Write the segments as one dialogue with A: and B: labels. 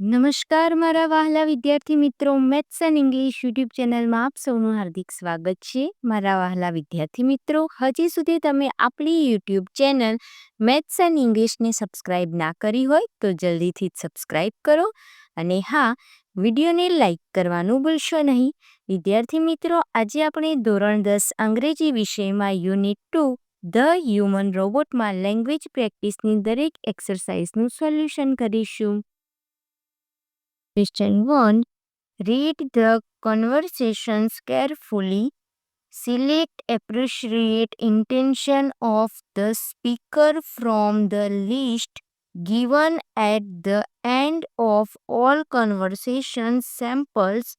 A: નમસ્કાર મારા વહાલા વિદ્યાર્થી મિત્રો, મેથ્સ એન્ડ ઇંગ્લિશ યુટ્યુબ ચેનલમાં આપ સૌનું હાર્દિક સ્વાગત છે. મારા વહાલા વિદ્યાર્થી મિત્રો, હજી સુધી તમે આપણી યુટ્યુબ ચેનલ મેથ્સ એન્ડ ઇંગ્લિશને સબસ્ક્રાઇબ ના કરી હોય તો જલ્દીથી જ સબસ્ક્રાઇબ કરો અને હા, વિડીયોને લાઇક કરવાનું ભૂલશો નહીં. વિદ્યાર્થી મિત્રો, આજે આપણે ધોરણ 10 અંગ્રેજી વિષયમાં યુનિટ 2 ધ હ્યુમન રોબોટમાં લેંગ્વેજ પ્રેક્ટિસની દરેક એક્સરસાઇઝનું સોલ્યુશન કરીશું. Question 1. Read the conversations carefully. Select appropriate intention of the speaker from the list given at the end of all conversation samples.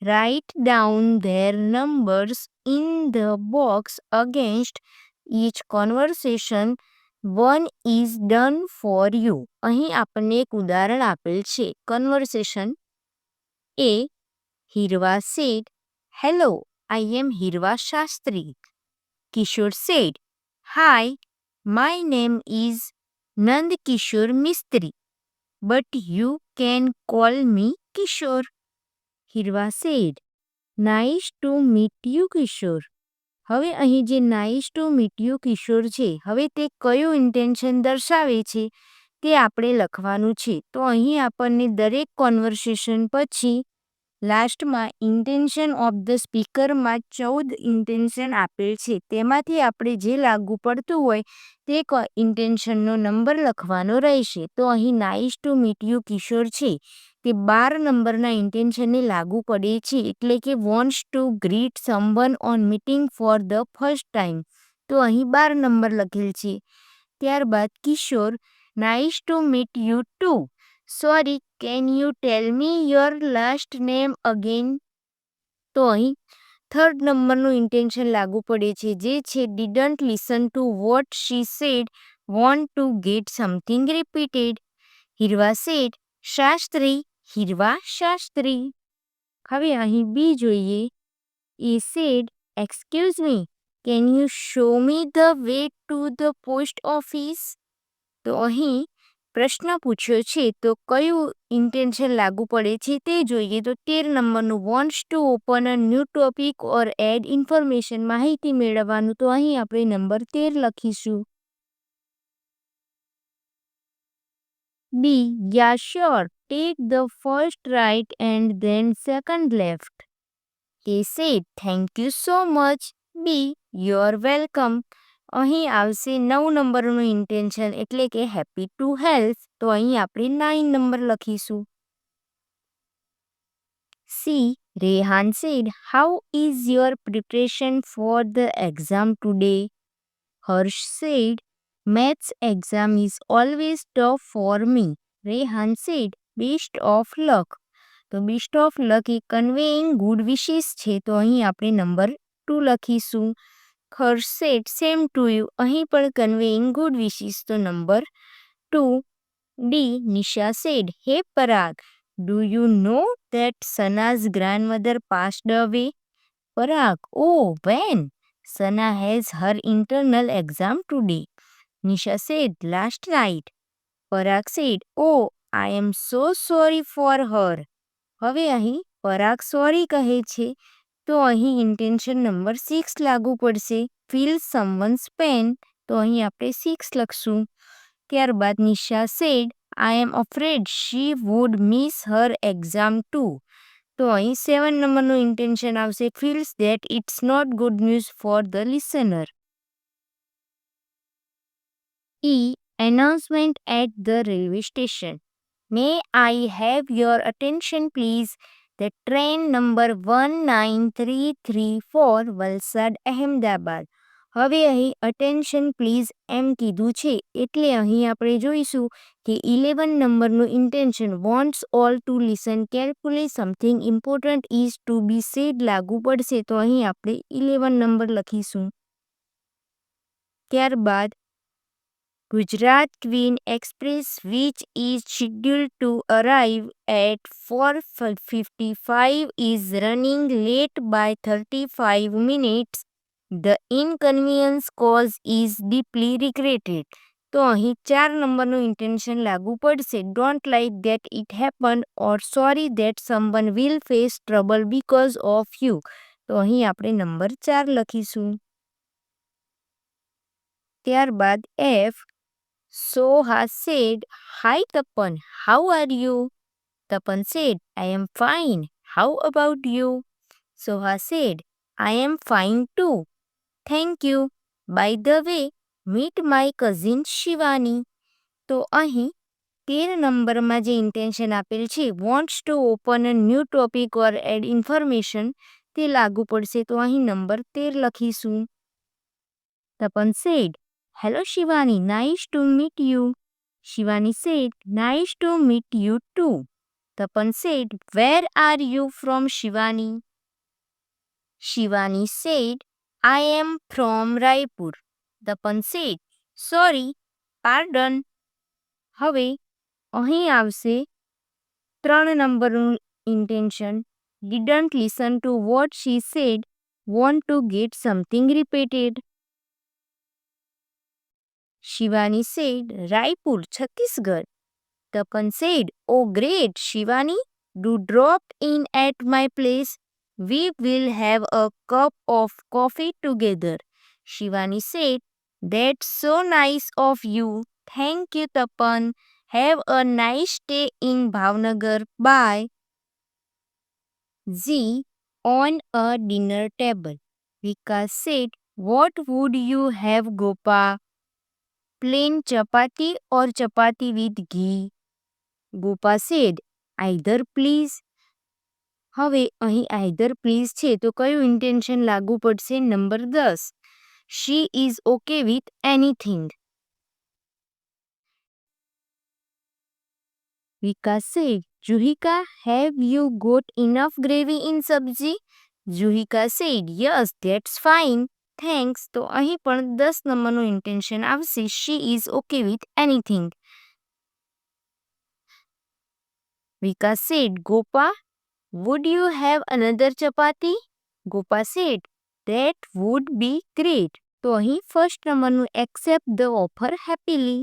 A: Write down their numbers in the box against each conversation. One is done for you. અહીં આપણને એક ઉદાહરણ આપેલ છે. Conversation A Hirva said, hello, I am Hirva Shastri. Kishor said, hi, my name is Nand Kishor Mistry, but you can call me Kishor. Hirva said, nice to meet you Kishor. હવે અહીં જે nice to meet you Kishor છે, હવે તે કયું ઇન્ટેન્શન દર્શાવે છે તે આપણે લખવાનું છે. તો અહીં આપણને દરેક કોન્વર્સેશન પછી લાસ્ટમાં ઇન્ટેન્શન ઓફ ધ સ્પીકરમાં 14 ઇન્ટેન્શન આપેલ છે. તેમાંથી આપણે જે લાગુ પડતું હોય તે ઇન્ટેન્શનનો નંબર લખવાનો રહેશે. તો અહીં nice to meet you Kishor છે તે 12 નંબરના ઇન્ટેન્શનને લાગુ પડે છે, એટલે કે wants to greet someone on meeting for the first time. તો અહીં 12 નંબર લખેલ છે. ત્યારબાદ Kishor, nice to meet you too. Sorry, can you tell me your last name again. તો અહીં 3rd નંબરનું ઇન્ટેન્શન લાગુ પડે છે, જે છે didn't listen to what she said, want to get something repeated. Hirva said, Shastri, Hirva Shastri. હવે અહીં બી જોઈએ. A said, excuse me, can you show me the way to the post office. તો અહીં પ્રશ્ન પૂછ્યો છે, તો કયું ઇન્ટેન્શન લાગુ પડે છે તે જોઈએ. તો 13 નંબરનું wants to open a new topic or add information, માહિતી મેળવવાનું. તો અહીં આપણે નંબર 13 લખીશું. B, yeah sure, take the first right and then second left. A said, thank you so much. B, you are welcome. અહીં આવશે 9 નંબરનું intention, એટલે કે હેપી ટુ હેલ્પ. તો અહીં આપણે 9 નંબર લખીશું. C, Rehan said, how is your preparation for the exam today. Harsh said, maths exam is always tough for me. Rehan said, best of luck. તો બેસ્ટ ઓફ લક એ કન્વેઇંગ ગુડ વિશેસ છે, તો અહીં આપણે નંબર 2 લખીશું. Harsh said, same to you. અહીં પણ કન્વેઇંગ good વિશેસ, તો number 2. D, Nisha said, hey Parag, do you know that Sana's grandmother passed away. Parag, oh when. Sana has her internal exam today. Nisha said, last night. Parag said, oh, I am so sorry for her. હવે અહીં પરાગ sorry કહે છે, તો અહીં intention number 6 લાગુ પડશે. Feel સમવન્સ pen, તો અહીં આપણે 6 લખશું. ત્યારબાદ Nisha said, I am afraid she would miss her exam too. તો અહીં 7 નંબરનું ઇન્ટેન્શન આવશે. Feels that it's not good news for the listener. E, announcement at the railway station. May I have your attention please. The train number 19334 Valsad Ahmedabad. હવે અહીં attention please એમ કીધું છે, એટલે અહીં આપણે જોઈશું કે 11 નંબરનું intention wants all to listen carefully, something important is to be said લાગુ પડશે. તો અહીં આપણે 11 નંબર લખીશું. ત્યારબાદ Gujarat queen express which is scheduled to arrive at 4:55 is running late by 35 minutes. The inconvenience caused is deeply regretted. તો અહીં 4 નંબરનું ઇન્ટેન્શન લાગુ પડશે. Don't like that it happen or sorry that someone will face trouble because of you. તો અહીં આપણે number 4 લખીશું. ત્યારબાદ F. Soha said, "Hi Tapan, how are you?" Tapan said, "I am fine. How about you?" Soha said, "I am fine too. Thank you. By the way, meet my cousin Shivani." તો અહીં 13 નંબરમાં જે intention આપેલ છે wants to open a new topic or add information તે લાગુ પડશે. તો અહીં નંબર 13 લખીશું. Tapan said, "Hello Shivani, nice to meet you." Shivani said, "Nice to meet you too." Tapan said, "Where are you from, Shivani?" Shivani said, "I am from Raipur." Tapan said, "Sorry, pardon." હવે અહીં આવશે 3 નંબરનું intention. Didn't listen to what she said. Want to get something repeated. Shivani said, "Raipur, Chhattisgarh." Tapan said, "Oh great, Shivani, do drop in at my place. We will have a cup of coffee together." Shivani said, "That's so nice of you. Thank you, Tapan. Have a nice day in Bhavnagar. Bye." Z. On a dinner table. Vikas said, "What would you have, Gopa? Plain chapati or chapati with ghee?" Gopa said, "Either please." હવે અહીં either please છે તો કયું intention લાગુ પડશે? Number 10. She is okay with anything. Vikas said, "Juhika, have you got enough gravy in sabji?" Juhika said, "Yes, that's fine. Thanks." તો અહીં પણ 10 નંબરનું ઇન્ટેન્શન આવશે. She is okay with anything. Vikas said, "Gopa, would you have another chapati?" Gopa said, "That would be great." તો અહીં first નંબરનું accept the offer happily.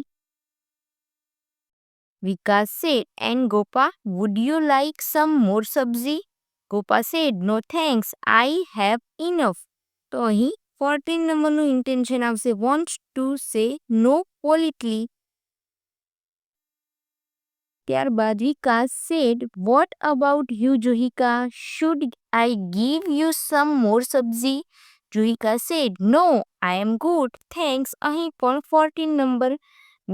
A: Vikas said, "And Gopa, would you like some more sabji?" Gopa said, "No thanks, I have enough." તો અહીં 14 નંબરનું intention આવશે. Wants to say no politely. ત્યારબાદ વિકાસ said, "What about you, Juhika? Should I give you some more sabji?" Juhika said, "No, I am good. Thanks." અહીં પણ 14 number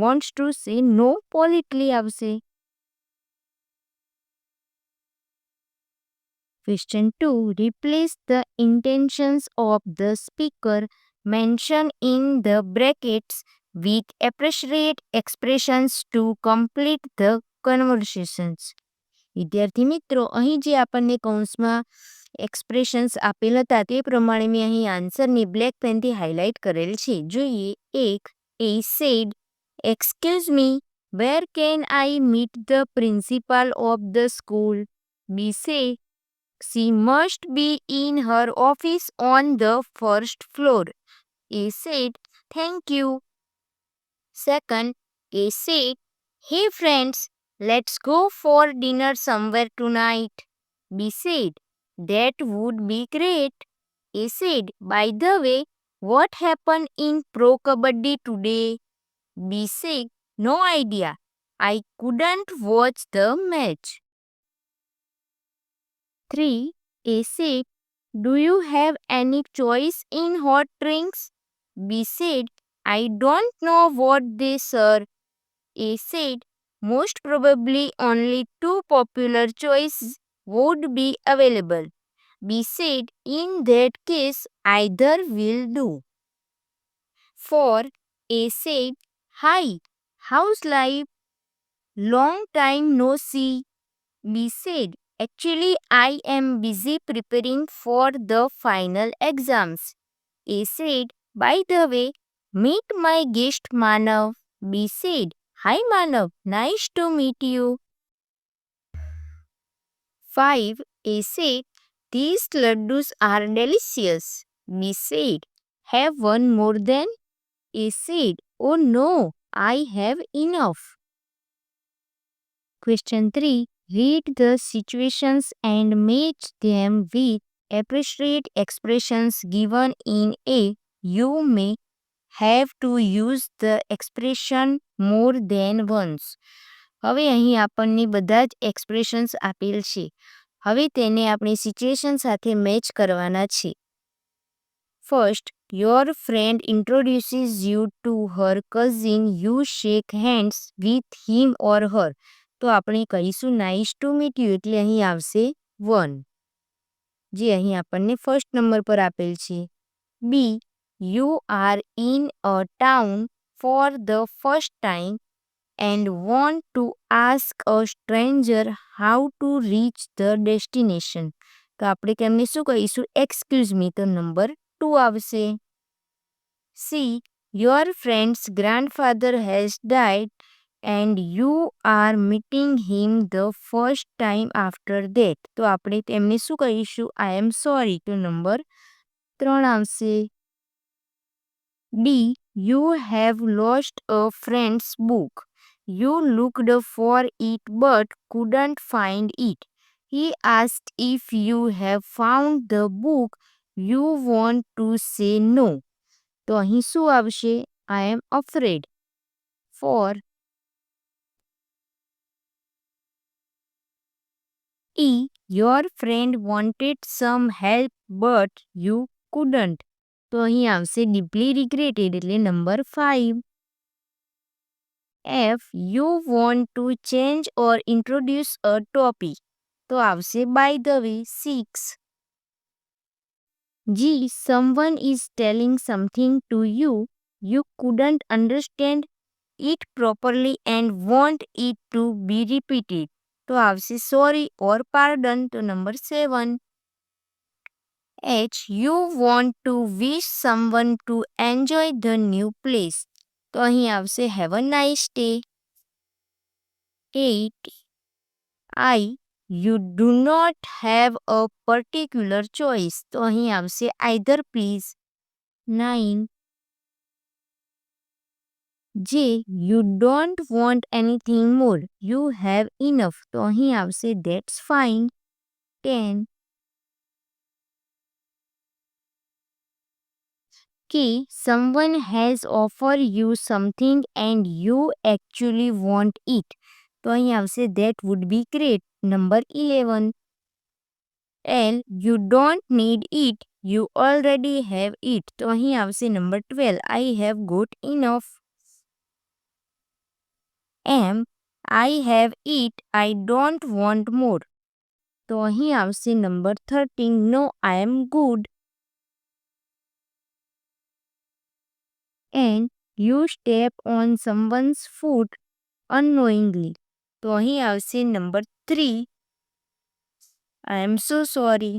A: wants to say no politely આવશે. Question 2. Replace the intentions of the speaker mentioned in the brackets with appropriate expressions to complete the conversations. વિદ્યાર્થી મિત્રો, અહીં જે આપણને કૌંસમાં expressions આપેલ હતા તે પ્રમાણે મેં અહીં આન્સરને બ્લેક પેનથી હાઇલાઇટ કરેલ છે. જોઈએ. 1. A said, "Excuse me, where can I meet the principal of the school?" B said, "She must be in her office on the first floor." A said, "Thank you." Second, A said, "Hey friends, let's go for dinner somewhere tonight." B said, "That would be great." A said, "By the way, what happened in Pro Kabaddi today?" B said, "No idea. I couldn't watch the match." 3. A said, "Do you have any choice in hot drinks?" B said, "I don't know what they serve." A said, "Most probably only 2 popular choices would be available." B said, "In that case, either will do." 4. A said, "Hi, how's life? Long time no see." B said, "Actually, I am busy preparing for the final exams." A said, "By the way, meet my guest Manav." B said, "Hi Manav, nice to meet you." 5. A said, "These laddus are delicious." B said, "Have one more then?" A said, "Oh no, I have enough. Question 3. Read the situations and match them with appropriate expressions given in A. You may have to use the expression more than once. હવે અહીં આપણને બધા જ expressions આપેલ છે. હવે તેને આપણે સિચ્યુએશન સાથે મેચ કરવાના છે. First, your friend introduces you to her cousin. You shake hands with him or her. તો આપણે કહીશું નાઇસ ટુ મીટ યુ એટલે અહીં આવશે 1, જે અહીં આપણને ફર્સ્ટ નંબર પર આપેલ છે. બી, you are in a town for the first time and want to ask a stranger how to reach the destination. તો આપણે તેમને શું કહીશું? Excuse me. તો નંબર 2 આવશે. C, your friend's grandfather has died and you are meeting him the first time after that. તો આપણે તેમને શું કહીશું? I am sorry. તો નંબર 3 આવશે. D, you have lost a friend's book. You looked for it but couldn't find it. He asked if you have found the book. You want to say no. તો અહીં શું આવશે? I am afraid. 4. E, your friend wanted some help but you couldn't. તો અહીં આવશે deeply regretted એટલે number 5. F, you want to change or introduce a topic. તો આવશે by the way 6. G, someone is telling something to you. You couldn't understand it properly and want it to be repeated. તો આવશે sorry or pardon. તો number 7. H, you want to wish someone to enjoy the new place. તો અહીં આવશે have a nice day. 8. I, you do not have a particular choice. તો અહીં આવશે either please. 9. J, you don't want anything more. You have enough. તો અહીં આવશે that's fine. 10. K, someone has offered you something and you actually want it. તો અહીં આવશે that would be great. Number 11. L, you don't need it. You already have it. તો અહીં આવશે number 12. I have got enough. M, I have it. I don't want more. તો અહીં આવશે number 13. No, I am good. And you step on someone's foot unknowingly. તો અહીં આવશે number 3. I am so sorry.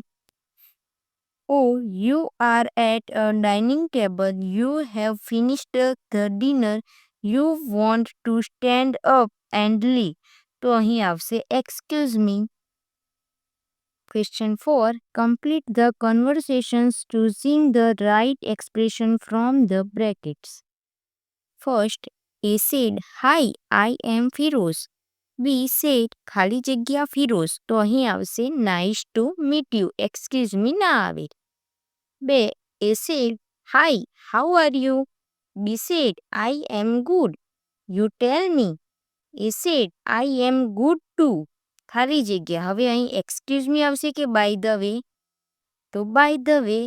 A: Oh, you are at a dining table. You have finished the dinner. You want to stand up and leave. તો અહીં આવશે excuse me. Question 4. Complete the conversations choosing the right expression from the brackets. First, A said, Hi, I am Firoz. B said, ખાલી જગ્યા ફિરોઝ. તો અહીં આવશે nice to meet you. Excuse me ના આવે. B, A said, Hi, how are you? B said, I am good. You tell me. A said, I am good too. ખાલી જગ્યા. હવે અહીં excuse me આવશે કે by the way? તો by the way,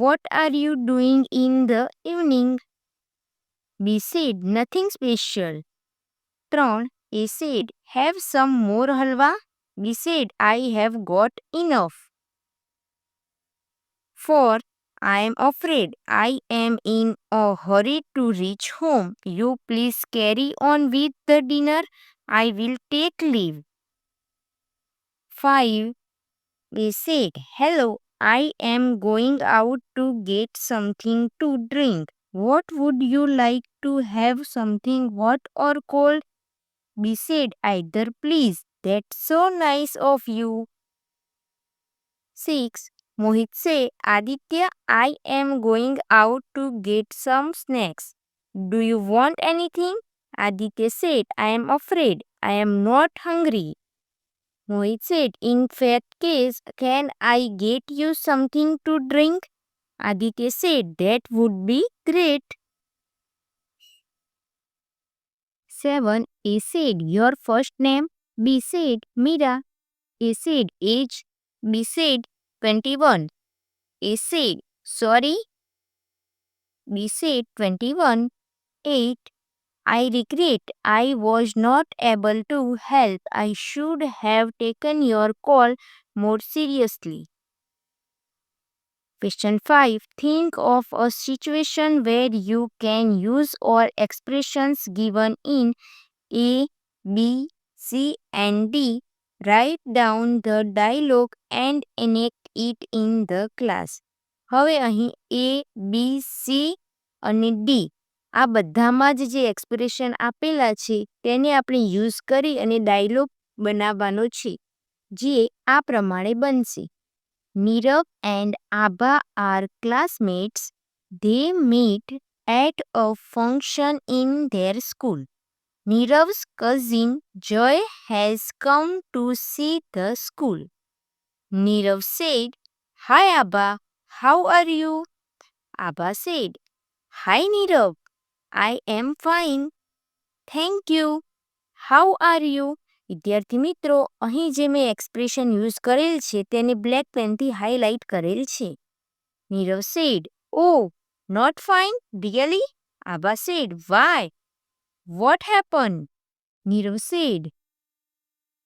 A: what are you doing in the evening? B said, nothing special. 3. A said, have some more halwa? B said, I have got enough. 4. I am afraid. I am in a hurry to reach home. You please carry on with the dinner. I will take leave. 5. They said, hello, I am going out to get something to drink. What would you like to have, something hot or cold? B said, either please. That's so nice of you. 6. Mohit said, Aditya, I am going out to get some snacks. Do you want anything? Aditya said, I am afraid. I am not hungry. Mohit said, in that case, can I get you something to drink? Aditya said, that would be great. 7. A said, your first name? B said, Mira. A said, age? B said, 21. A said, sorry. B said, 21. 8. I regret I was not able to help. I should have taken your call more seriously. Question 5. Think of a situation where you can use all expressions given in A, B, C, and D. Write down the dialogue and enact it in the class. હવે અહીં A, B, C અને D આ બધામાં જે expression આપેલા છે તેને આપણે યુઝ કરી અને ડાયલોગ બનાવવાનો છે જે આ પ્રમાણે બનશે. Nirav and Abha are classmates. They meet at a function in their school. Nirav's cousin Joy has come to see the school. Nirav said, Hi Abha, how are you? Abha said, Hi Nirav, I am fine. Thank you. How are you? વિદ્યાર્થી મિત્રો અહીં જે મેં expression use કરેલ છે તેને black પેનથી highlight કરેલ છે. Nirav said, Oh, not fine? Really? Abha said, Why? What happened? Nirav said,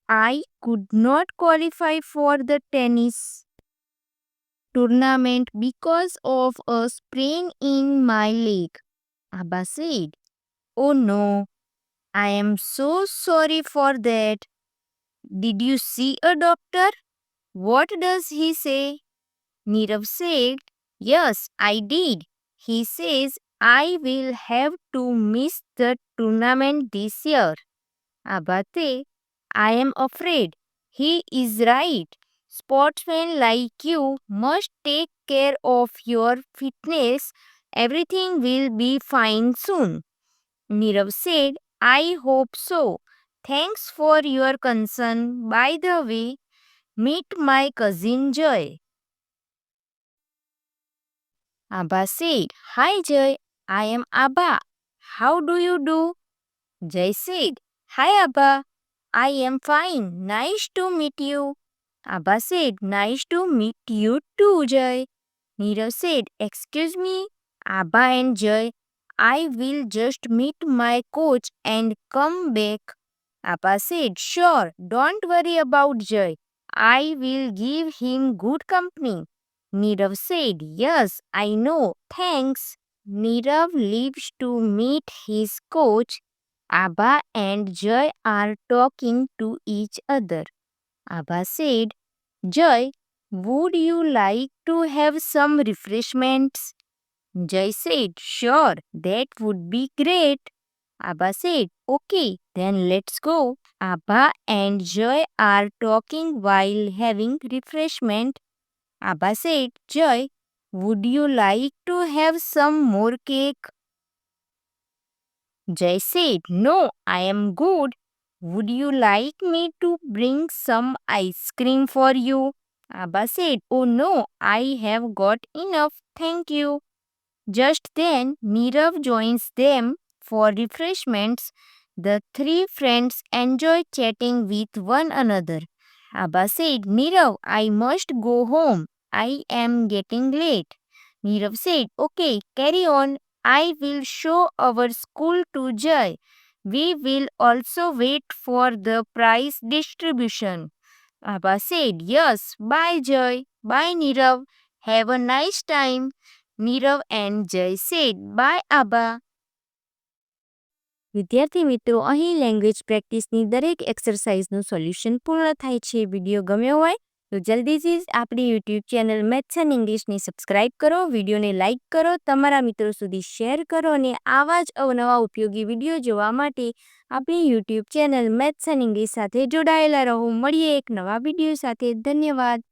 A: I could not qualify for the tennis tournament because of a sprain in my leg. Abha said, Oh no, I am so sorry for that. Did you see a doctor? What does he say? Nirav said, Yes, I did. He says I will have to miss the tournament this year. Abate, I am afraid. He is right. Sportsmen like you must take care of your fitness. Everything will be fine soon. Nirav said, I hope so. Thanks for your concern. By the way, meet my cousin Joy. Abha said, Hi Joy, I am Abha. How do you do? Joy said, Hi Abha, I am fine. Nice to meet you. Abha said, Nice to meet you too, Joy. Nirav said, Excuse me, Abha and Joy, I will just meet my coach and come back. Abha said, Sure, don't worry about Joy. I will give him good company. Nirav said, Yes, I know, thanks. Nirav leaves to meet his coach. Abha and Joy are talking to each other. Abha said, Joy, would you like to have some refreshments? Joy said, Sure, that would be great. Abha said, Okay, then let's go. Abha and Joy are talking while having refreshment. Abha said, Joy, would you like to have some more cake? Joy said, No, I am good. Would you like me to bring some ice cream for you? Abha said, Oh no, I have got enough, thank you. Just then, Nirav joins them for refreshments. The three friends enjoy chatting with one another. Abha said, Nirav, I must go home. I am getting late. Nirav said, Okay, carry on. I will show our school to Joy. We will also wait for the prize distribution. Abha said, Yes, bye Joy. Bye Nirav. Have a nice time. Nirav and Joy said, Bye Abha. વિદ્યાર્થી મિત્રો અહીં language પ્રેક્ટિસની દરેક એક્સરસાઇઝનું solution પૂર્ણ થાય છે. Video ગમ્યો હોય તો જલ્દીથી જ આપણી યુટ્યુબ ચેનલ મેથ્સ એન્ડ ઇંગ્લિશને સબસ્ક્રાઇબ કરો, વિડીયોને લાઇક કરો, તમારા મિત્રો સુધી શેર કરો અને આવા જ અવનવા ઉપયોગી વિડીયો જોવા માટે આપણી YouTube channel maths and English સાથે જોડાયેલા રહો. મળીએ એક નવા વિડીયો સાથે. ધન્યવાદ.